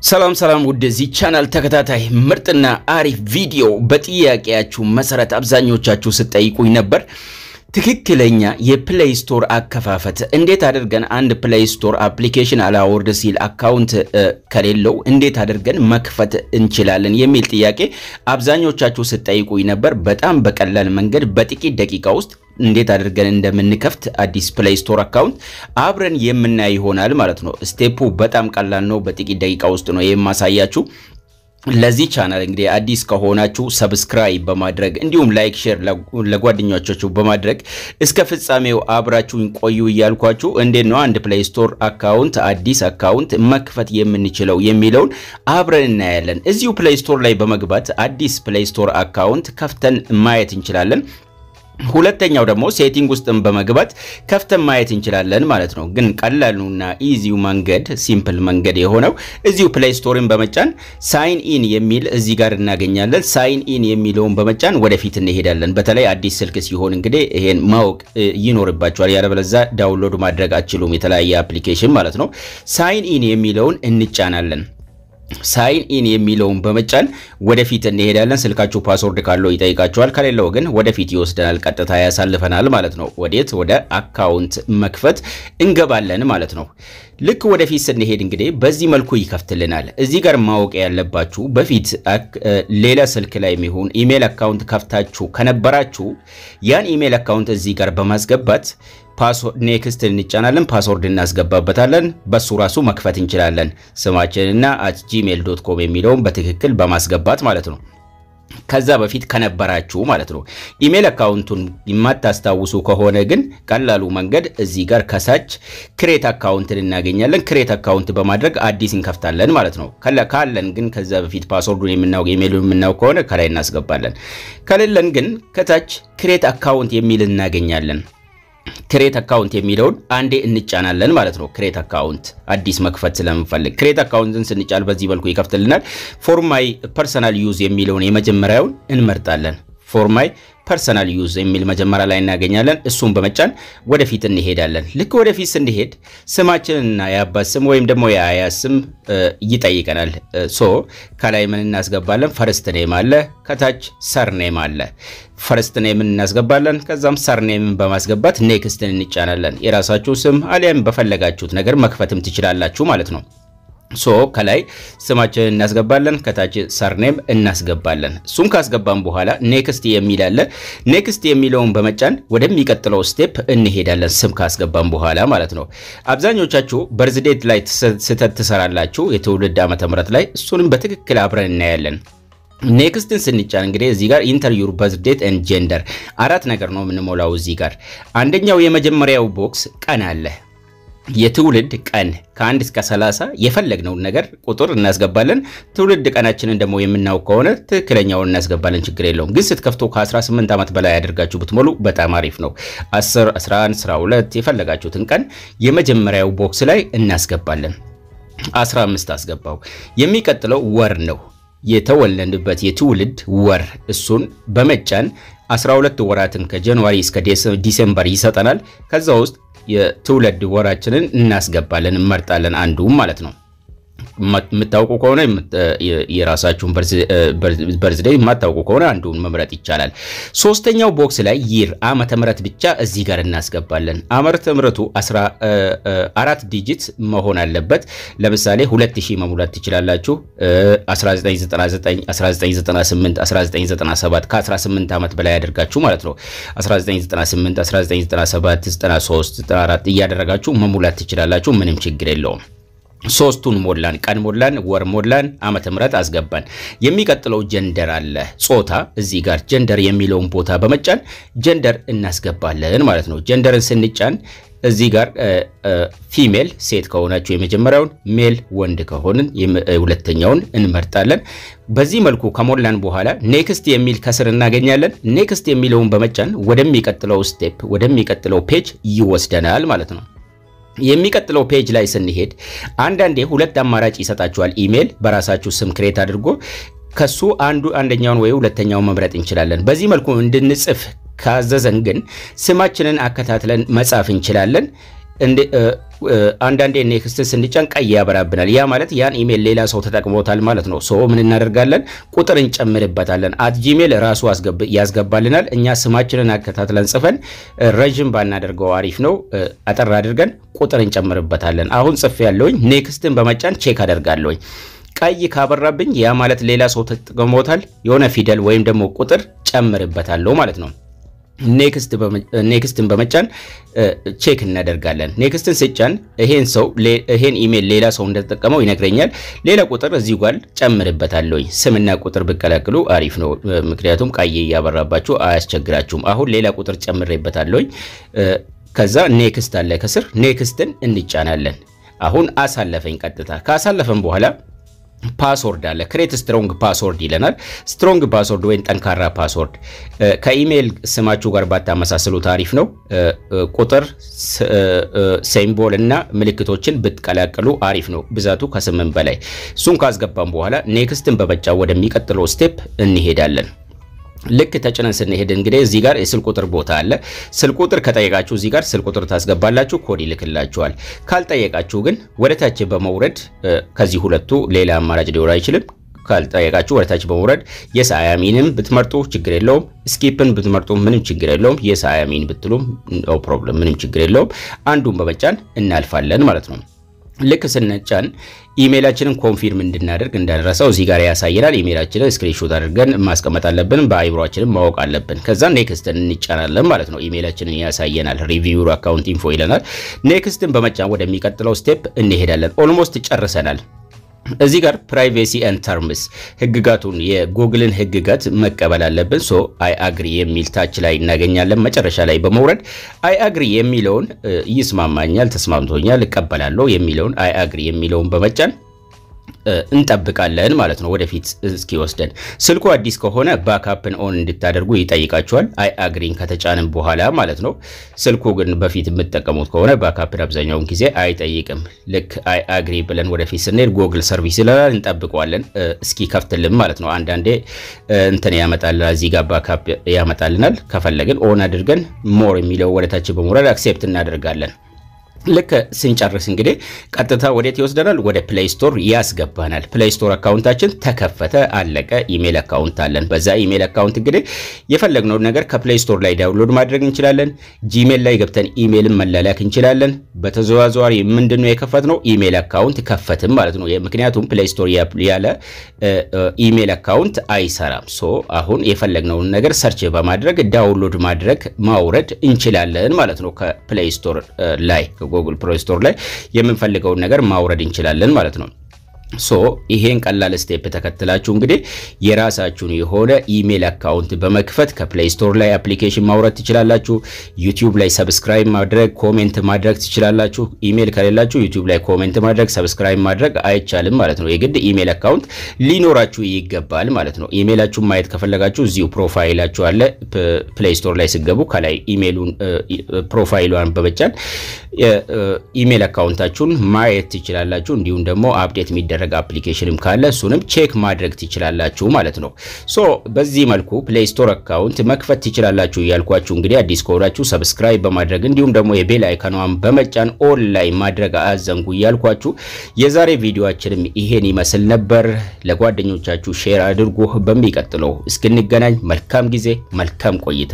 ሰላም ወደዚህ ቻናል ተከታታይ ምርጥና አሪፍ ቪዲዮ በጥያቄያችሁ መሰረት አብዛኞቻችሁ ስትጠይቁኝ ነበር ትክክለኛ የፕሌይ ስቶር አከፋፈት እንዴት አድርገን አንድ ፕሌይ ስቶር አፕሊኬሽን አላወርድ ሲል አካውንት ከሌለው እንዴት አድርገን መክፈት እንችላለን የሚል ጥያቄ አብዛኞቻችሁ ስትጠይቁኝ ነበር በጣም በቀላል መንገድ በጥቂት ደቂቃ ውስጥ እንዴት አድርገን እንደምንከፍት አዲስ ፕሌይ ስቶር አካውንት አብረን የምናይ ይሆናል ማለት ነው ስቴፑ በጣም ቀላል ነው በጥቂት ደቂቃ ውስጥ ነው የማሳያችሁ ለዚህ ቻናል እንግዲህ አዲስ ከሆናችሁ ሰብስክራይብ በማድረግ እንዲሁም ላይክ ሼር ለጓደኞቻችሁ በማድረግ እስከ ፍጻሜው አብራችሁን ቆዩ ይያልኳችሁ እንዴት ነው አንድ ፕሌይ ስቶር አካውንት አዲስ አካውንት መክፈት የምንችለው የሚለውን አብረን እናያለን እዚሁ ፕሌይ ስቶር ላይ በመግባት አዲስ ፕሌይ ስቶር አካውንት ከፍተን ማየት እንችላለን ሁለተኛው ደግሞ ሴቲንግ ውስጥም በመግባት ከፍተን ማየት እንችላለን ማለት ነው ግን ቀላሉና ኢዚው መንገድ ሲምፕል መንገድ የሆነው እዚሁ ፕሌይ ስቶርን በመጫን ሳይን ኢን የሚል እዚህ ጋር እናገኛለን ሳይን ኢን የሚለውን በመጫን ወደፊት እንሄዳለን በተለይ አዲስ ስልክ ሲሆን እንግዲህ ይሄን ማወቅ ይኖርባችኋል ያለበለዚያ ዳውንሎድ ማድረግ አትችሉም የተለያየ አፕሊኬሽን ማለት ነው ሳይን ኢን የሚለውን እንጫናለን ሳይን ኢን የሚለውን በመጫን ወደፊት እንሄዳለን ስልካችሁ ፓስወርድ ካለው ይጠይቃችኋል ከሌለው ግን ወደፊት ይወስደናል ቀጥታ ያሳልፈናል ማለት ነው ወደ አካውንት መክፈት እንገባለን ማለት ነው ልክ ወደፊት ስንሄድ እንግዲህ በዚህ መልኩ ይከፍትልናል እዚህ ጋር ማወቅ ያለባችሁ በፊት ሌላ ስልክ ላይ የሚሆን ኢሜል አካውንት ከፍታችሁ ከነበራችሁ ያን ኢሜል አካውንት እዚህ ጋር በማስገባት ፓስወርድ ኔክስት እንጫናለን ፓስወርድ እናስገባበታለን በሱ ራሱ መክፈት እንችላለን ስማችንና @gmail.com የሚለውን በትክክል በማስገባት ማለት ነው ከዛ በፊት ከነበራችሁ ማለት ነው ኢሜል አካውንቱን የማታስታውሱ ከሆነ ግን ቀላሉ መንገድ እዚህ ጋር ከሳች ክሬት አካውንትን እናገኛለን ክሬት አካውንት በማድረግ አዲስ እንከፍታለን ማለት ነው ካለን ግን ከዛ በፊት ፓስወርዱን የምናውቅ ኢሜሉን የምናውቅ ከሆነ ከላይ እናስገባለን ከሌለን ግን ከታች ክሬት አካውንት የሚል እናገኛለን ክሬት አካውንት የሚለውን አንዴ እንጫናለን ማለት ነው ክሬት አካውንት አዲስ መክፈት ስለምንፈልግ ክሬት አካውንትን ስንጫን በዚህ መልኩ ይከፍትልናል ፎር ማይ ፐርሰናል ዩዝ የሚለውን የመጀመሪያውን እንመርጣለን ፎር ማይ ፐርሰናል ዩዝ የሚል መጀመሪያ ላይ እናገኛለን እሱን በመጫን ወደፊት እንሄዳለን ልክ ወደፊት ስንሄድ ስማችንና ያባስ ስም ወይም ደግሞ የአያት ስም ይጠይቀናል ከላይ ምን እናስገባለን ፈርስት ኔም አለ ከታች ሰርኔም አለ ፈርስት ኔም እናስገባለን ከዛም ሰርኔምን በማስገባት ኔክስትን እንጫናለን የራሳችሁ ስም አሊያም በፈለጋችሁት ነገር መክፈትም ትችላላችሁ ማለት ነው ከላይ ስማችንን እናስገባለን ከታች ሰርኔም እናስገባለን እሱን ካስገባን በኋላ ኔክስት የሚል አለ ኔክስት የሚለውን በመጫን ወደሚቀጥለው ስቴፕ እንሄዳለን ስም ካስገባን በኋላ ማለት ነው አብዛኞቻችሁ በርዝዴት ላይ ስተት ተሰራላችሁ የትውልድ ዓመተ ምህረት ላይ እሱንም በትክክል አብረን እናያለን ኔክስትን ስንጫን እንግዲህ እዚህ ጋር ኢንተር ዩር በርዝዴት ኤንድ ጀንደር አራት ነገር ነው የምንሞላው እዚህ ጋር አንደኛው የመጀመሪያው ቦክስ ቀን አለ የትውልድ ቀን ከ1 እስከ 30 የፈለግነው ነገር ቁጥር እናስገባለን ትውልድ ቀናችንን ደግሞ የምናውቅ ከሆነ ትክክለኛውን እናስገባለን ችግር የለውም ግን ስትከፍቱ ከ18 ዓመት በላይ ያደርጋችሁ ብትሞሉ በጣም አሪፍ ነው 10 11 12 የፈለጋችሁትን ቀን የመጀመሪያው ቦክስ ላይ እናስገባለን 15 አስገባው የሚቀጥለው ወር ነው የተወለድንበት የትውልድ ወር እሱን በመጫን 12 ወራትን ከጃንዋሪ እስከ ዲሴምበር ይሰጠናል ከዛ ውስጥ የትውልድ ወራችንን እናስገባለን እንመርጣለን አንዱ ማለት ነው መታወቁ ከሆነ የራሳችሁን በርዝዴይ ማታውቁ ከሆነ አንዱን መምረጥ ይቻላል ሶስተኛው ቦክስ ላይ ይር ዓመተ ምህረት ብቻ እዚህ ጋር እናስገባለን ዓመተ ምህረቱ 14 ዲጂት መሆን አለበት ለምሳሌ 2000 መሙላት ትችላላችሁ 1999 1998 1997 ከ18 ዓመት በላይ ያደርጋችሁ ማለት ነው 1998 1997 93 94 እያደረጋችሁ መሙላት ትችላላችሁ ምንም ችግር የለውም ሶስቱን ሞላን ቀን ሞላን ወር ሞላን ዓመተ ምህረት አስገባን የሚቀጥለው ጀንደር አለ ጾታ እዚህ ጋር ጀንደር የሚለውን ቦታ በመጫን ጀንደር እናስገባለን ማለት ነው ጀንደርን ስንጫን እዚህ ጋር ፊሜል ሴት ከሆናችሁ የመጀመሪያውን ሜል ወንድ ከሆነን ሁለተኛውን እንመርጣለን በዚህ መልኩ ከሞላን በኋላ ኔክስት የሚል ከስር እናገኛለን ኔክስት የሚለውን በመጫን ወደሚቀጥለው ስቴፕ ወደሚቀጥለው ፔጅ ይወስደናል ማለት ነው የሚቀጥለው ፔጅ ላይ ስንሄድ አንዳንዴ ሁለት አማራጭ ይሰጣችኋል ኢሜል በራሳችሁ ስም ክሬት አድርጎ ከሱ አንደኛውን ወይ ሁለተኛውን መምረጥ እንችላለን በዚህ መልኩ እንድንጽፍ ካዘዘን ግን ስማችንን አከታትለን መጻፍ እንችላለን አንዳንዴ ኔክስት ስንጫን ቀይ ያበራብናል ያ ማለት ያን ኢሜል ሌላ ሰው ተጠቅሞታል ማለት ነው ሶ ምን እናደርጋለን ቁጥር እንጨምርበታለን @gmail ራሱ ያስገባልናል እኛ ስማችንን አከታትለን ጽፈን ረጅም ባናደርገው አሪፍ ነው አጠር አድርገን ቁጥር እንጨምርበታለን አሁን ጽፍ ያለውኝ ኔክስትን በመጫን ቼክ አደርጋለሁኝ ቀይ ካበራብኝ ያ ማለት ሌላ ሰው ተጠቅሞታል የሆነ ፊደል ወይም ደግሞ ቁጥር ጨምርበታለሁ ማለት ነው ኔክስትን በመጫን ቼክ እናደርጋለን ኔክስትን ስጫን ይሄን ኢሜል ሌላ ሰው እንደተጠቀመው ይነግረኛል ሌላ ቁጥር እዚሁ ጋር ጨምርበታለሁ ስምና ቁጥር በቀላቅሉ አሪፍ ነው ምክንያቱም ቀይ ያበራባችሁ አያስቸግራችሁም አሁን ሌላ ቁጥር ጨምሬበታለሁ ከዛ ኔክስት አለ ከስር ኔክስትን እንጫናለን አሁን አሳለፈኝ ቀጥታ ካሳለፈን በኋላ ፓስወርድ አለ ክሬት ስትሮንግ ፓስወርድ ይለናል ስትሮንግ ፓስወርድ ወይ ጠንካራ ፓስወርድ ከኢሜል ስማችሁ ጋር ባታመሳስሉ ታሪፍ ነው ቁጥር ሲምቦል እና ምልክቶችን ብትቀላቅሉ አሪፍ ነው ብዛቱ ከ8 በላይ ሱን ካስገባን በኋላ ኔክስትን በመጫን ወደሚቀጥለው ስቴፕ እንሄዳለን ልክ ተጨነን ስንሄድ እንግዲህ እዚህ ጋር የስልክ ቁጥር ቦታ አለ ስልክ ቁጥር ከጠየቃችሁ እዚህ ጋር ስልክ ቁጥር ታስገባላችሁ ኮድ ይልክላችኋል ካልጠየቃችሁ ግን ወደታች በመውረድ ከዚህ ሁለቱ ሌላ አማራጭ ሊሆን አይችልም ካልጠየቃችሁ ወደታች በመውረድ የሳያሚንም ብትመርጡ ችግር የለውም ስኪፕን ብትመርጡ ምንም ችግር የለውም የሳያሚን ብትሉም ኖ ፕሮብለም ምንም ችግር የለውም አንዱን በመጫን እናልፋለን ማለት ነው ልክ ስንጫን ኢሜላችንን ኮንፊርም እንድናደርግ እንዳንረሳው እዚህ ጋር ያሳየናል ኢሜላችንን ስክሪንሾት አድርገን ማስቀመጥ አለብን በአይብሮአችንን ማወቅ አለብን ከዛ ኔክስትን እንጫናለን ማለት ነው ኢሜላችንን ያሳየናል ሪቪው አካውንት ኢንፎ ይለናል ኔክስትን በመጫን ወደሚቀጥለው ስቴፕ እንሄዳለን ኦልሞስት ጨርሰናል እዚህ ጋር ፕራይቬሲ ኤንድ ተርምስ ህግጋቱን የጉግልን ህግጋት መቀበል አለብን ሶ አይ አግሪ የሚል ታች ላይ እናገኛለን መጨረሻ ላይ በመውረድ አይ አግሪ የሚለውን ይስማማኛል ተስማምቶኛል እቀበላለሁ የሚለውን አይ አግሪ የሚለውን በመጫን እንጠብቃለን ማለት ነው ወደፊት እስኪ ወስደን ስልኩ አዲስ ከሆነ ባክአፕን ኦን እንድታደርጉ ይጠይቃችኋል አይ አግሪን ከተጫነን በኋላ ማለት ነው ስልኩ ግን በፊት የምትጠቀሙት ከሆነ ባክአፕን አብዛኛውን ጊዜ አይጠይቅም ልክ አይ አግሪ ብለን ወደፊት ስንሄድ ጉግል ሰርቪስ ይላል እንጠብቀዋለን እስኪ ከፍትልን ማለት ነው አንዳንዴ እንትን ያመጣልናል እዚህ ጋር ባክአፕ ያመጣልናል ከፈለግን ኦን አድርገን ሞር የሚለው ወደታች በመውረድ አክሴፕት እናደርጋለን ልክ ስንጨርስ እንግዲህ ቀጥታ ወዴት ይወስደናል ወደ ፕሌይ ስቶር ያስገባናል ፕሌይ ስቶር አካውንታችን ተከፈተ አለቀ ኢሜል አካውንት አለን በዛ ኢሜል አካውንት እንግዲህ የፈለግነው ነገር ከፕሌይ ስቶር ላይ ዳውንሎድ ማድረግ እንችላለን ጂሜል ላይ ገብተን ኢሜልን መላላክ እንችላለን በተዘዋዋሪ ምንድነው የከፈትነው ኢሜል አካውንት ከፈትም ማለት ነው ምክንያቱም ፕሌይ ስቶር ያለ ኢሜል አካውንት አይሰራም ሶ አሁን የፈለግነው ነገር ሰርች በማድረግ ዳውንሎድ ማድረግ ማውረድ እንችላለን ማለት ነው ከፕሌይ ስቶር ላይ ጉግል ፕሌይ ስቶር ላይ የምንፈልገውን ነገር ማውረድ እንችላለን ማለት ነው ሶ ይሄን ቀላል ስቴፕ ተከትላችሁ እንግዲህ የራሳችሁን የሆነ ኢሜል አካውንት በመክፈት ከፕሌይ ስቶር ላይ አፕሊኬሽን ማውረድ ትችላላችሁ ዩቲዩብ ላይ ሰብስክራይብ ማድረግ ኮሜንት ማድረግ ትችላላችሁ ኢሜል ከሌላችሁ ዩቲዩብ ላይ ኮሜንት ማድረግ ሰብስክራይብ ማድረግ አይቻልም ማለት ነው የግድ ኢሜል አካውንት ሊኖራችሁ ይገባል ማለት ነው ኢሜላችሁን ማየት ከፈለጋችሁ እዚሁ ፕሮፋይላችሁ አለ ፕሌይ ስቶር ላይ ሲገቡ ከላይ ኢሜሉን ፕሮፋይሉን በመጫን ኢሜል አካውንታችሁን ማየት ትችላላችሁ እንዲሁም ደግሞ አፕዴት የሚደረግ አፕሊኬሽንም ካለ እሱንም ቼክ ማድረግ ትችላላችሁ ማለት ነው ሶ በዚህ መልኩ ፕሌይ ስቶር አካውንት መክፈት ትችላላችሁ ያልኳችሁ እንግዲህ አዲስ ከሆናችሁ ሰብስክራይብ በማድረግ እንዲሁም ደግሞ የቤል አይኮኗን በመጫን ኦንላይን ማድረግ አዘንጉ ያልኳችሁ የዛሬ ቪዲዮአችንም ይሄን ይመስል ነበር ለጓደኞቻችሁ ሼር አድርጉ በሚቀጥለው እስክንገናኝ መልካም ጊዜ መልካም ቆይታ